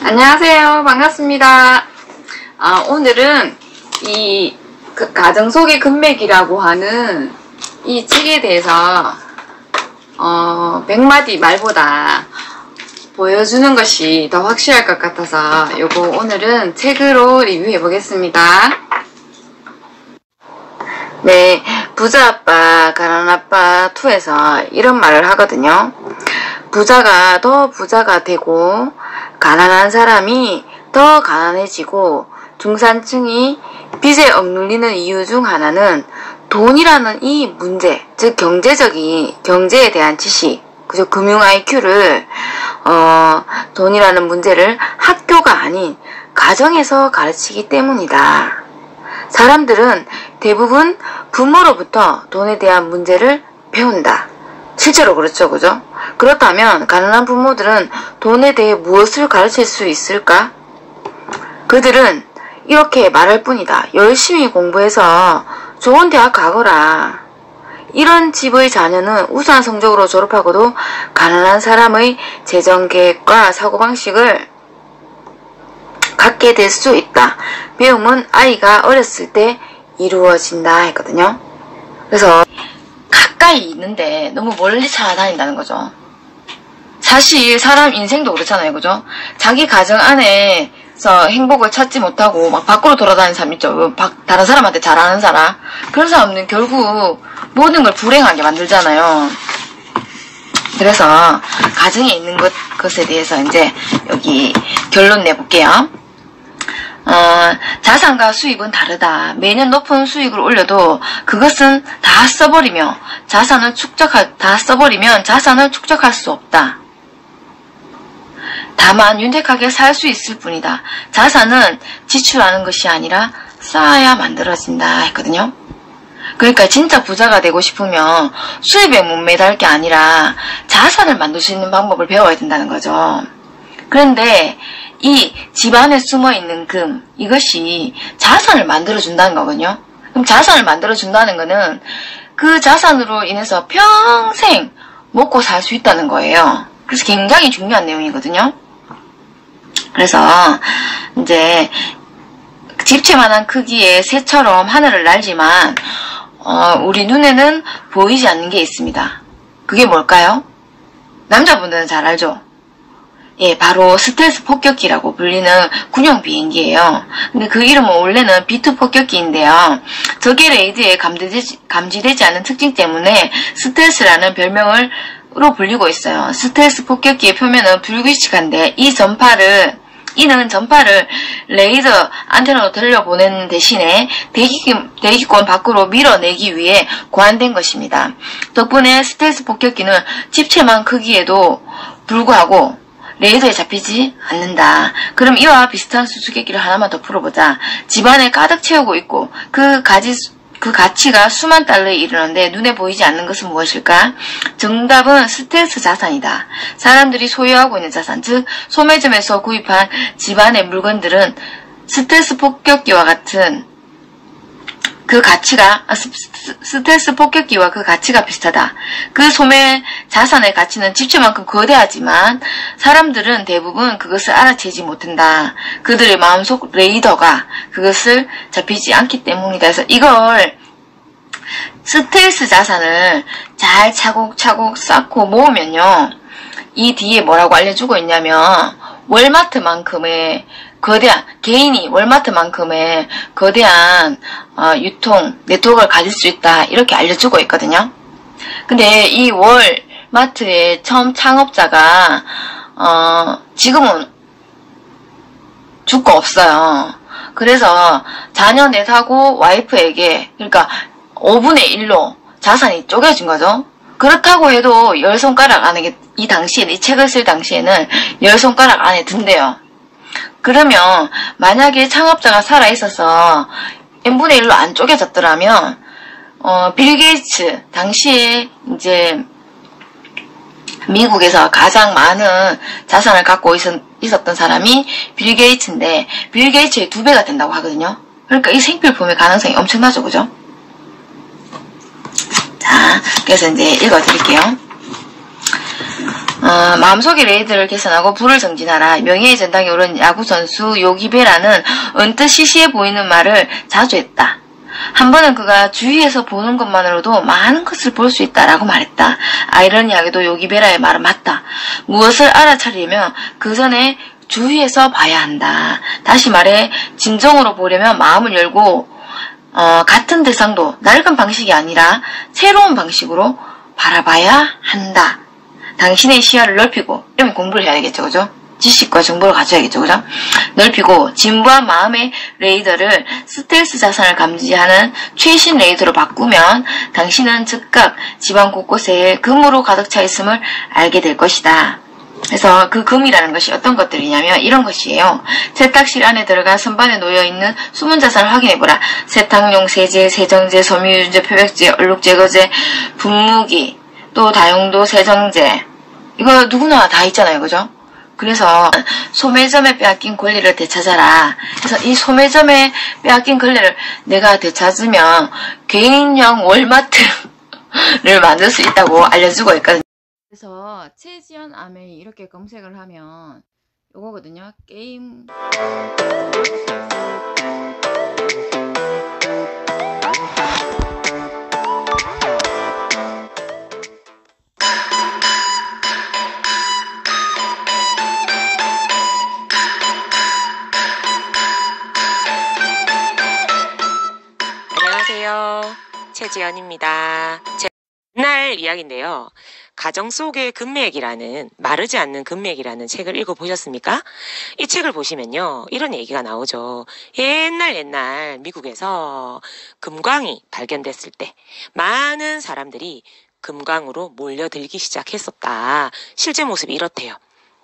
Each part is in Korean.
안녕하세요. 반갑습니다. 오늘은 이 가정 속의 금맥이라고 하는 이 책에 대해서 100마디 말보다 보여주는 것이 더 확실할 것 같아서 요거 오늘은 책으로 리뷰해 보겠습니다. 네, 부자아빠 가난아빠 2에서 이런 말을 하거든요. 부자가 더 부자가 되고 가난한 사람이 더 가난해지고 중산층이 빚에 억눌리는 이유 중 하나는 돈이라는 이 문제, 즉 경제에 대한 지식, 그죠? 금융 IQ를 돈이라는 문제를 학교가 아닌 가정에서 가르치기 때문이다. 사람들은 대부분 부모로부터 돈에 대한 문제를 배운다. 실제로 그렇죠, 그죠? 그렇다면 가난한 부모들은 돈에 대해 무엇을 가르칠 수 있을까? 그들은 이렇게 말할 뿐이다. 열심히 공부해서 좋은 대학 가거라. 이런 집의 자녀는 우수한 성적으로 졸업하고도 가난한 사람의 재정계획과 사고방식을 갖게 될 수 있다. 배움은 아이가 어렸을 때 이루어진다 했거든요. 그래서 가까이 있는데 너무 멀리 찾아다닌다는 거죠. 사실 사람 인생도 그렇잖아요, 그죠? 자기 가정 안에서 행복을 찾지 못하고 막 밖으로 돌아다니는 사람 있죠. 다른 사람한테 잘하는 사람. 그런 사람은 결국 모든 걸 불행하게 만들잖아요. 그래서 가정에 있는 것에 대해서 이제 여기 결론 내볼게요. 자산과 수입은 다르다. 매년 높은 수익을 올려도 그것은 다 써버리면 자산을 축적할 수 없다. 다만 윤택하게 살 수 있을 뿐이다. 자산은 지출하는 것이 아니라 쌓아야 만들어진다 했거든요. 그러니까 진짜 부자가 되고 싶으면 수입에 못 매달 게 아니라 자산을 만들 수 있는 방법을 배워야 된다는 거죠. 그런데 이 집안에 숨어있는 금, 이것이 자산을 만들어준다는 거거든요. 그럼 자산을 만들어준다는 거는 그 자산으로 인해서 평생 먹고 살 수 있다는 거예요. 그래서 굉장히 중요한 내용이거든요. 그래서 이제 집채만한 크기의 새처럼 하늘을 날지만 우리 눈에는 보이지 않는 게 있습니다. 그게 뭘까요? 남자분들은 잘 알죠? 예, 바로 스텔스 폭격기라고 불리는 군용 비행기예요. 근데 그 이름은 원래는 B2 폭격기인데요. 적의 레이드에 감지되지 않는 특징 때문에 스텔스라는 별명으로 불리고 있어요. 스텔스 폭격기의 표면은 불규칙한데 이는 전파를 레이더 안테나로 들려보내는 대신에 대기권 밖으로 밀어내기 위해 고안된 것입니다. 덕분에 스텔스 폭격기는 집채만 크기에도 불구하고 레이더에 잡히지 않는다. 그럼 이와 비슷한 수수께끼를 하나만 더 풀어보자. 집안에 가득 채우고 있고 그 가치가 수만 달러에 이르는데 눈에 보이지 않는 것은 무엇일까? 정답은 스텔스 자산이다. 사람들이 소유하고 있는 자산, 즉 소매점에서 구입한 집안의 물건들은 스텔스 폭격기와 같은 스텔스 폭격기와 그 가치가 비슷하다. 그 소매 자산의 가치는 집채만큼 거대하지만 사람들은 대부분 그것을 알아채지 못한다. 그들의 마음속 레이더가 그것을 잡히지 않기 때문이다. 그래서 이걸 스텔스 자산을 잘 차곡차곡 쌓고 모으면요. 이 뒤에 뭐라고 알려주고 있냐면 월마트만큼의 개인이 월마트만큼의 거대한 유통 네트워크를 가질 수 있다. 이렇게 알려주고 있거든요. 근데 이 월마트의 처음 창업자가 지금은 죽고 없어요. 그래서 자녀 넷하고 와이프에게 그러니까 5분의 1로 자산이 쪼개진 거죠. 그렇다고 해도 10손가락 안에 이 책을 쓸 당시에는 10손가락 안에 든대요. 그러면 만약에 창업자가 살아있어서 n분의 1로 안 쪼개졌더라면 빌 게이츠 당시에 이제 미국에서 가장 많은 자산을 갖고 있었던 사람이 빌 게이츠인데 빌 게이츠의 2배가 된다고 하거든요. 그러니까 이 생필품의 가능성이 엄청나죠, 그죠? 자, 그래서 이제 읽어드릴게요. 마음속의 레이더를 개선하고 불을 정진하라. 명예의 전당에 오른 야구선수 요기베라는 언뜻 시시해 보이는 말을 자주 했다. 한 번은 그가 주위에서 보는 것만으로도 많은 것을 볼 수 있다라고 말했다. 아이러니하게도 요기베라의 말은 맞다. 무엇을 알아차리려면 그 전에 주위에서 봐야 한다. 다시 말해 진정으로 보려면 마음을 열고 같은 대상도 낡은 방식이 아니라 새로운 방식으로 바라봐야 한다. 당신의 시야를 넓히고, 이러면 공부를 해야 되겠죠, 그죠? 지식과 정보를 가져야겠죠, 그죠? 넓히고 진부한 마음의 레이더를 스텔스 자산을 감지하는 최신 레이더로 바꾸면 당신은 즉각 집안 곳곳에 금으로 가득 차 있음을 알게 될 것이다. 그래서 그 금이라는 것이 어떤 것들이냐면 이런 것이에요. 세탁실 안에 들어가 선반에 놓여있는 숨은 자산을 확인해보라. 세탁용 세제, 세정제, 섬유유제, 표백제, 얼룩제거제, 분무기, 또 다용도 세정제, 이거 누구나 다 있잖아요, 그죠? 그래서 소매점에 빼앗긴 권리를 되찾아라. 그래서 이 소매점에 빼앗긴 권리를 내가 되찾으면 개인형 월마트를 만들 수 있다고 알려주고 있거든요. 그래서 최지연 아메이 이렇게 검색을 하면 요거거든요. 게임 안녕하세요. 최지연입니다. 옛날 이야기인데요. 가정 속의 금맥이라는, 마르지 않는 금맥이라는 책을 읽어보셨습니까? 이 책을 보시면요, 이런 얘기가 나오죠. 옛날 미국에서 금광이 발견됐을 때 많은 사람들이 금광으로 몰려들기 시작했었다. 실제 모습이 이렇대요.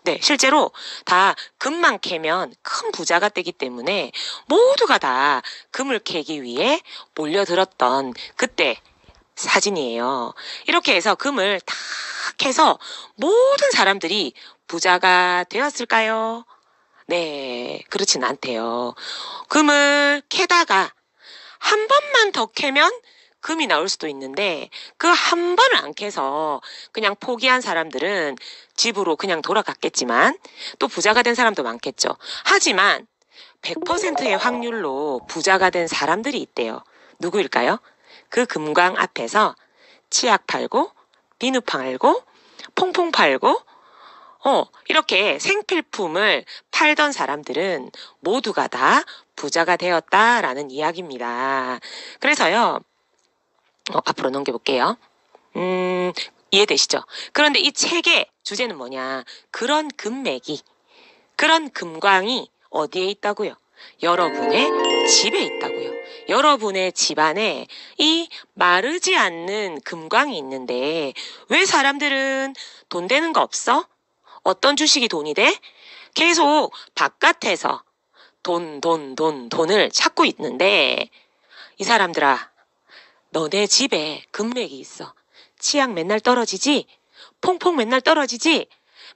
네, 실제로 다 금만 캐면 큰 부자가 되기 때문에 모두가 다 금을 캐기 위해 몰려들었던 그때 사진이에요. 이렇게 해서 금을 다 캐서 모든 사람들이 부자가 되었을까요? 네, 그렇진 않대요. 금을 캐다가 한 번만 더 캐면 금이 나올 수도 있는데 그 한 번을 안 캐서 그냥 포기한 사람들은 집으로 그냥 돌아갔겠지만 또 부자가 된 사람도 많겠죠. 하지만 100%의 확률로 부자가 된 사람들이 있대요. 누구일까요? 그 금광 앞에서 치약 팔고 비누 팔고 퐁퐁 팔고 이렇게 생필품을 팔던 사람들은 모두가 다 부자가 되었다라는 이야기입니다. 그래서요. 앞으로 넘겨볼게요. 이해되시죠? 그런데 이 책의 주제는 뭐냐? 그런 금맥이, 그런 금광이 어디에 있다고요? 여러분의 집에 있다고요. 여러분의 집안에 이 마르지 않는 금광이 있는데 왜 사람들은 돈 되는 거 없어? 어떤 주식이 돈이 돼? 계속 바깥에서 돈을 찾고 있는데 이 사람들아, 너네 집에 금맥이 있어. 치약 맨날 떨어지지? 퐁퐁 맨날 떨어지지?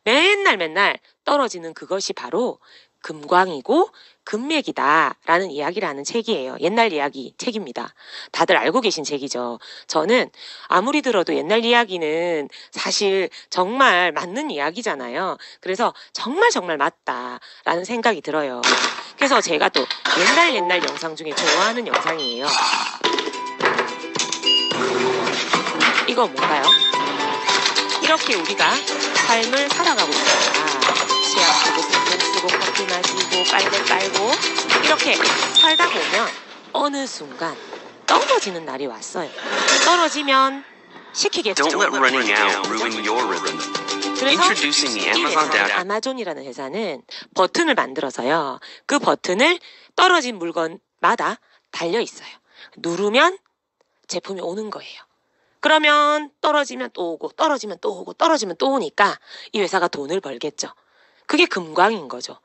맨날 떨어지는 그것이 바로 금광이고 금맥이다 라는 이야기를 하는 책이에요. 옛날 이야기 책입니다. 다들 알고 계신 책이죠. 저는 아무리 들어도 옛날 이야기는 사실 정말 맞는 이야기잖아요. 그래서 정말 맞다라는 생각이 들어요. 그래서 제가 또 옛날 영상 중에 좋아하는 영상이에요. 이거 뭔가요? 이렇게 우리가 삶을 살아가고 있습니다. 치약 쓰고 퐁퐁 쓰고 커피 마시고 빨대 깔고 이렇게 살다 보면 어느 순간 떨어지는 날이 왔어요. 떨어지면 시키겠죠. Don't let running out ruin your rhythm. 그래서 Introducing the 이 Amazon 회사, Dash. 아마존이라는 회사는 버튼을 만들어서요. 그 버튼을 떨어진 물건마다 달려 있어요. 누르면 제품이 오는 거예요. 그러면 떨어지면 또 오고 떨어지면 또 오고 떨어지면 또 오니까 이 회사가 돈을 벌겠죠. 그게 금광인 거죠.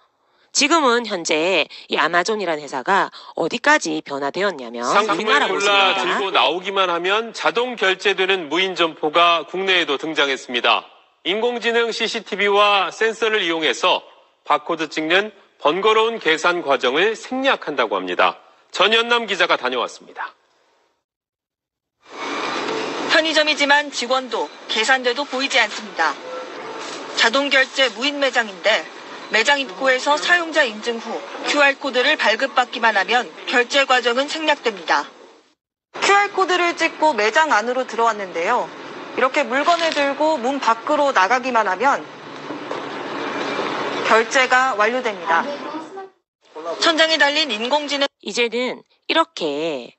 지금은 현재 이 아마존이라는 회사가 어디까지 변화되었냐면 상품을 우리나라 골라 모습입니다. 들고 나오기만 하면 자동 결제되는 무인 점포가 국내에도 등장했습니다. 인공지능 CCTV와 센서를 이용해서 바코드 찍는 번거로운 계산 과정을 생략한다고 합니다. 전연남 기자가 다녀왔습니다. 편의점이지만 직원도 계산대도 보이지 않습니다. 자동결제 무인 매장인데 매장 입구에서 사용자 인증 후 QR코드를 발급받기만 하면 결제 과정은 생략됩니다. QR코드를 찍고 매장 안으로 들어왔는데요. 이렇게 물건을 들고 문 밖으로 나가기만 하면 결제가 완료됩니다. 천장에 달린 인공지능 이제는 이렇게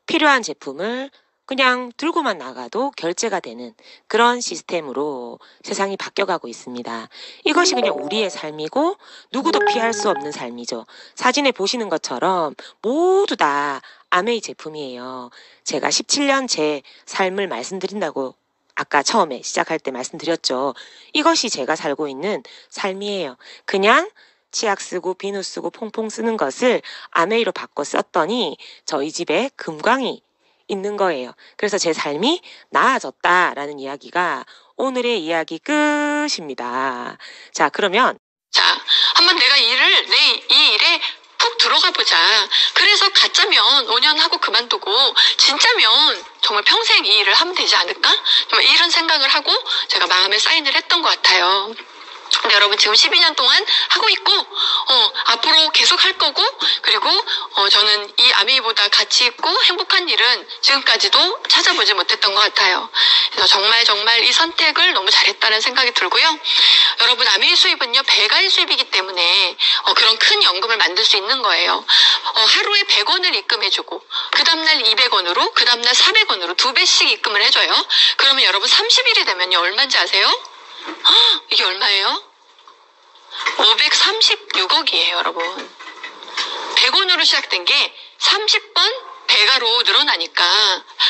필요한 제품을 그냥 들고만 나가도 결제가 되는 그런 시스템으로 세상이 바뀌어가고 있습니다. 이것이 그냥 우리의 삶이고 누구도 피할 수 없는 삶이죠. 사진에 보시는 것처럼 모두 다 아메이 제품이에요. 제가 17년 제 삶을 말씀드린다고 아까 처음에 시작할 때 말씀드렸죠. 이것이 제가 살고 있는 삶이에요. 그냥 치약 쓰고 비누 쓰고 퐁퐁 쓰는 것을 아메이로 바꿔 썼더니 저희 집에 금광이 있는 거예요. 그래서 제 삶이 나아졌다라는 이야기가 오늘의 이야기 끝입니다. 자, 그러면 한번 내가 이 일에 푹 들어가 보자. 그래서 가짜면 5년 하고 그만두고 진짜면 정말 평생 이 일을 하면 되지 않을까? 정말 이런 생각을 하고 제가 마음에 사인을 했던 것 같아요. 근데 여러분 지금 12년 동안 하고 있고 앞으로 계속 할 거고 그리고 저는 이 아메이보다 가치 있고 행복한 일은 지금까지도 찾아보지 못했던 것 같아요. 그래서 정말 이 선택을 너무 잘했다는 생각이 들고요. 여러분 아메이 수입은요 배가의 수입이기 때문에 그런 큰 연금을 만들 수 있는 거예요. 하루에 100원을 입금해주고 그 다음날 200원으로 그 다음날 400원으로 2배씩 입금을 해줘요. 그러면 여러분 30일이 되면요 얼마인지 아세요? 이게 얼마예요? 536억이에요, 여러분. 100원으로 시작된 게 30번 배가로 늘어나니까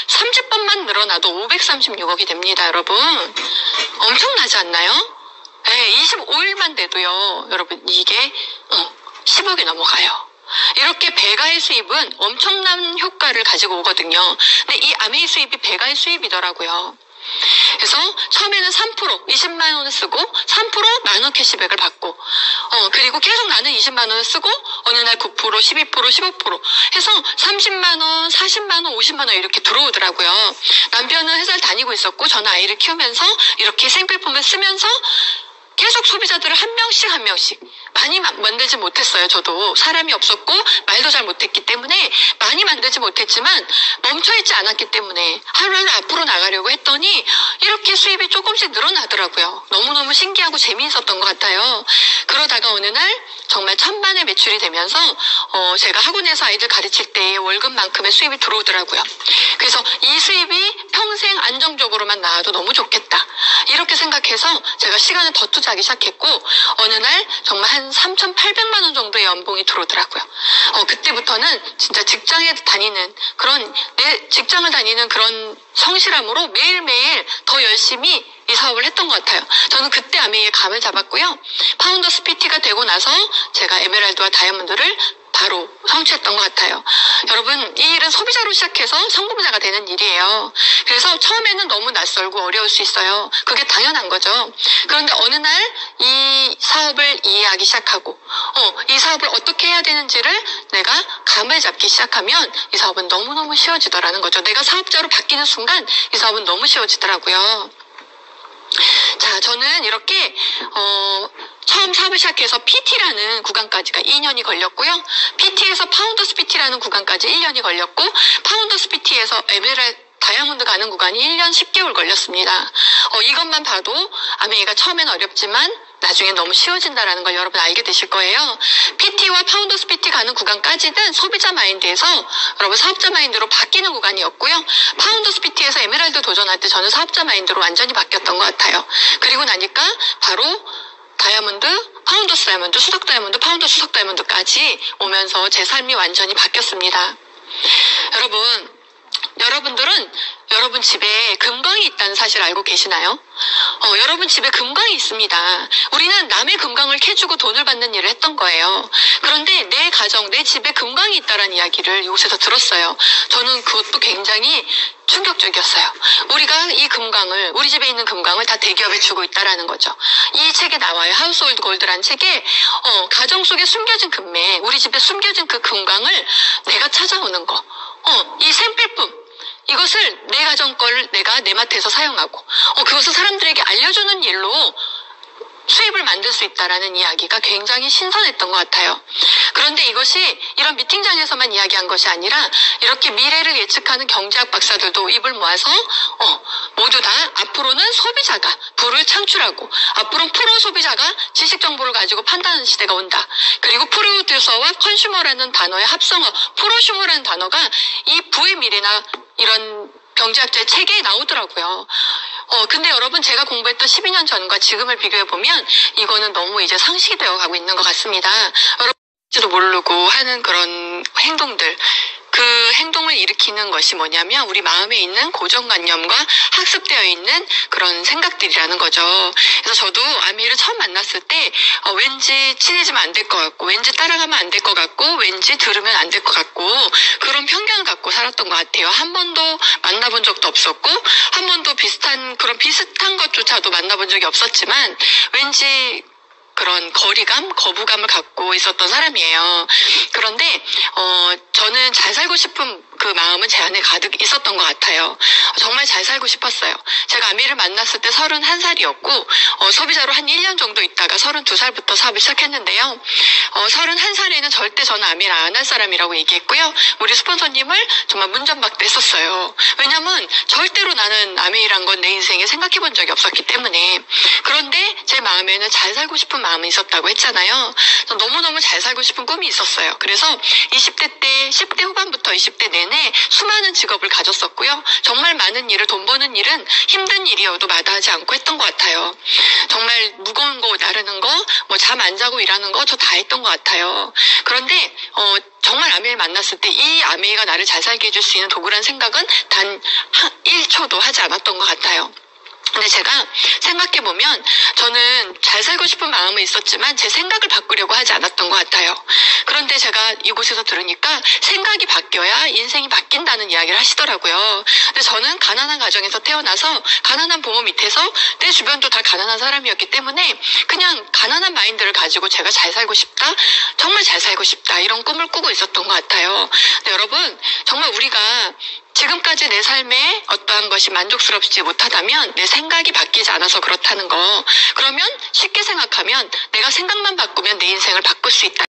30번만 늘어나도 536억이 됩니다, 여러분. 엄청나지 않나요? 네, 25일만 돼도요, 여러분, 이게 10억이 넘어가요. 이렇게 배가의 수입은 엄청난 효과를 가지고 오거든요. 근데 이 아메이 수입이 배가의 수입이더라고요. 그래서 처음에는 3% 20만 원을 쓰고 3% 만원 캐시백을 받고 그리고 계속 나는 20만 원을 쓰고 어느 날 9% 12% 15% 해서 30만 원 40만 원 50만 원 이렇게 들어오더라고요. 남편은 회사를 다니고 있었고 저는 아이를 키우면서 이렇게 생필품을 쓰면서 계속 소비자들을 한 명씩 많이 만들지 못했어요. 저도 사람이 없었고 말도 잘 못했기 때문에 많이 만들지 못했지만 멈춰있지 않았기 때문에 하루하루 앞으로 나가려고 했더니 이렇게 수입이 조금씩 늘어나더라고요. 너무너무 신기하고 재미있었던 것 같아요. 그러다가 어느 날 정말 천만의 매출이 되면서 제가 학원에서 아이들 가르칠 때의 월급만큼의 수입이 들어오더라고요. 그래서 이 수입이 평생 안정적으로만 나와도 너무 좋겠다. 이렇게 생각해서 제가 시간을 더 투자하기 시작했고 어느 날 정말 한 3,800만 원 정도의 연봉이 들어오더라고요. 그때부터는 진짜 직장을 다니는 그런 성실함으로 매일매일 더 열심히 이 사업을 했던 것 같아요. 저는 그때 아메이에 감을 잡았고요. 파운더스 PT가 되고 나서 제가 에메랄드와 다이아몬드를 바로 성취했던 것 같아요. 여러분, 이 일은 소비자로 시작해서 성공자가 되는 일이에요. 그래서 처음에는 너무 낯설고 어려울 수 있어요. 그게 당연한 거죠. 그런데 어느 날 이 사업을 이해하기 시작하고 이 사업을 어떻게 해야 되는지를 내가 감을 잡기 시작하면 이 사업은 너무너무 쉬워지더라는 거죠. 내가 사업자로 바뀌는 순간 이 사업은 너무 쉬워지더라고요. 자, 저는 이렇게 처음 사업을 시작해서 PT라는 구간까지가 2년이 걸렸고요. PT에서 파운더스 PT라는 구간까지 1년이 걸렸고 파운더스 PT에서 에메랄드 다이아몬드 가는 구간이 1년 10개월 걸렸습니다. 이것만 봐도 아메이가 처음엔 어렵지만 나중에 너무 쉬워진다는 걸 여러분 알게 되실 거예요. PT와 파운더스 PT 가는 구간까지는 소비자 마인드에서 여러분 사업자 마인드로 바뀌는 구간이었고요. 파운더스 PT에서 에메랄드 도전할 때 저는 사업자 마인드로 완전히 바뀌었던 것 같아요. 그리고 나니까 바로 다이아몬드, 파운더스 다이아몬드, 수석 다이아몬드, 파운더 수석 다이아몬드까지 오면서 제 삶이 완전히 바뀌었습니다. 여러분들은 여러분 집에 금광이 있다는 사실 알고 계시나요? 여러분 집에 금광이 있습니다. 우리는 남의 금광을 캐주고 돈을 받는 일을 했던 거예요. 그런데 내 가정, 내 집에 금광이 있다는 이야기를 이곳에서 들었어요. 저는 그것도 굉장히 충격적이었어요. 우리가 이 금광을, 우리 집에 있는 금광을 다 대기업에 주고 있다라는 거죠. 이 책에 나와요. 하우스홀드 골드라는 책에 가정 속에 숨겨진 금매, 우리 집에 숨겨진 그 금광을 내가 찾아오는 거. 이 생필품. 이것을 내 가정 거를 내가 내 마트에서 사용하고 그것을 사람들에게 알려주는 일로 수입을 만들 수 있다라는 이야기가 굉장히 신선했던 것 같아요. 그런데 이것이 이런 미팅장에서만 이야기한 것이 아니라 이렇게 미래를 예측하는 경제학 박사들도 입을 모아서 모두 다 앞으로는 소비자가 부를 창출하고 앞으로는 프로 소비자가 지식 정보를 가지고 판단하는 시대가 온다. 그리고 프로듀서와 컨슈머라는 단어의 합성어 프로슈머라는 단어가 이 부의 미래나 이런 경제학자의 책에 나오더라고요. 근데 여러분 제가 공부했던 12년 전과 지금을 비교해보면 이거는 너무 이제 상식이 되어가고 있는 것 같습니다. 여러분도 모르고 하는 그런 행동들, 그 행동을 일으키는 것이 뭐냐면 우리 마음에 있는 고정관념과 학습되어 있는 그런 생각들이라는 거죠. 그래서 저도 아미를 처음 만났을 때 왠지 친해지면 안 될 것 같고 왠지 따라가면 안 될 것 같고 왠지 들으면 안 될 것 같고 그런 편견을 갖고 살았던 것 같아요. 한 번도 만나본 적도 없었고 한 번도 비슷한 것조차도 만나본 적이 없었지만 왠지 그런 거리감, 거부감을 갖고 있었던 사람이에요. 그런데 저는 잘 살고 싶은 그 마음은 제 안에 가득 있었던 것 같아요. 정말 잘 살고 싶었어요. 제가 아미를 만났을 때 31살이었고 소비자로 한 1년 정도 있다가 32살부터 사업을 시작했는데요. 31살에는 절대 저는 아미를 안 할 사람이라고 얘기했고요. 우리 스폰서님을 정말 문전박대했었어요. 왜냐면 절대로 나는 아미란 건 내 인생에 생각해 본 적이 없었기 때문에. 그런데 제 마음에는 잘 살고 싶은 마음이 있었다고 했잖아요. 너무너무 잘 살고 싶은 꿈이 있었어요. 그래서 20대 때 10대 후반부터 20대 내내 수많은 직업을 가졌었고요. 정말 많은 일을, 돈 버는 일은 힘든 일이어도 마다하지 않고 했던 것 같아요. 정말 무거운 거 나르는 거, 잠 안 자고 일하는 거 저 다 했던 것 같아요. 그런데 정말 아미를 만났을 때 이 아미가 나를 잘 살게 해줄 수 있는 도구란 생각은 단 1초도 하지 않았던 것 같아요. 근데 제가 생각해보면 저는 잘 살고 싶은 마음은 있었지만 제 생각을 바꾸려고 하지 않았던 것 같아요. 그런데 제가 이곳에서 들으니까 생각이 바뀌어야 인생이 바뀐다는 이야기를 하시더라고요. 근데 저는 가난한 가정에서 태어나서 가난한 부모 밑에서 내 주변도 다 가난한 사람이었기 때문에 그냥 가난한 마인드를 가지고 제가 잘 살고 싶다, 정말 잘 살고 싶다 이런 꿈을 꾸고 있었던 것 같아요. 근데 여러분 정말 우리가 지금까지 내 삶에 어떠한 것이 만족스럽지 못하다면 내 생각이 바뀌지 않아서 그렇다는 거. 그러면 쉽게 생각하면 내가 생각만 바꾸면 내 인생을 바꿀 수 있다.